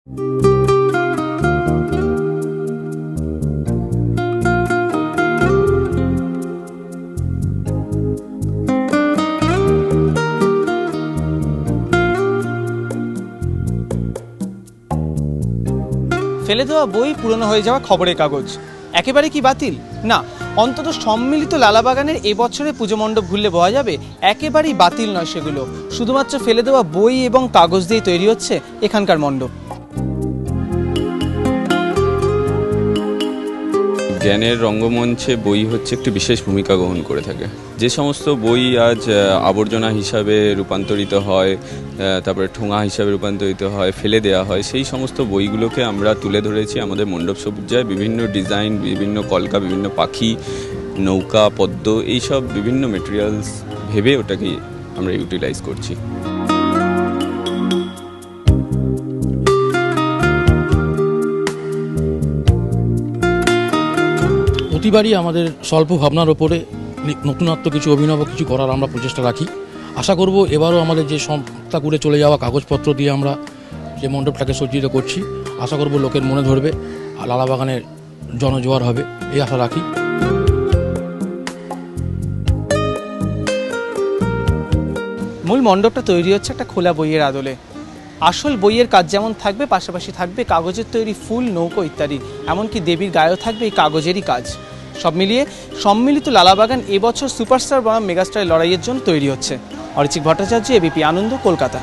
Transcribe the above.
ফেলে দেওয়া বই, পুরনো হয়ে যাওয়া খবরের কাগজ একেবারে কি বাতিল? না, অন্তত সম্মিলিত লালাবাগানের এবছরে পুজো মণ্ডপ ঘুরলে বোঝা যাবে একেবারেই বাতিল নয় সেগুলো। শুধুমাত্র ফেলে দেওয়া বই এবং কাগজ দিয়ে তৈরি হচ্ছে এখানকার মণ্ডপ। জ্ঞানের রঙ্গমঞ্চে বই হচ্ছে একটি বিশেষ ভূমিকা গ্রহণ করে থাকে। যে সমস্ত বই আজ আবর্জনা হিসাবে রূপান্তরিত হয়, তারপরে ঠোঙা হিসাবে রূপান্তরিত হয়, ফেলে দেওয়া হয়, সেই সমস্ত বইগুলোকে আমরা তুলে ধরেছি আমাদের মণ্ডপ সজ্জায়। বিভিন্ন ডিজাইন, বিভিন্ন কলকা, বিভিন্ন পাখি, নৌকা, পদ্ম, এইসব বিভিন্ন মেটেরিয়ালস ভেবে ওটাকে আমরা ইউটিলাইজ করছি। প্রতিবারই আমাদের স্বল্প ভাবনার ওপরে নতুনত্ব কিছু, অভিনব কিছু করার আমরা প্রচেষ্টা রাখি। আশা করব এবারও আমাদের যে সংস্থা করে চলে যাওয়া কাগজপত্র দিয়ে আমরা যে মণ্ডপটাকে সজ্জিত করছি, আশা করব লোকের মনে ধরবে, আর লালাবাগানের জনজোয়ার হবে, এই আশা রাখি। মূল মণ্ডপটা তৈরি হচ্ছে একটা খোলা বইয়ের আদলে। আসল বইয়ের কাজ যেমন থাকবে, পাশাপাশি থাকবে কাগজের তৈরি ফুল, নৌকো ইত্যাদি। এমনকি দেবীর গায়েও থাকবে এই কাগজেরই কাজ। সব মিলিয়ে সম্মিলিত লালাবাগান এবছর সুপারস্টার বনাম মেগাস্টারের লড়াইয়ের জন্য তৈরি হচ্ছে। অরিচিক ভট্টাচার্য, এবিপি আনন্দ, কলকাতা।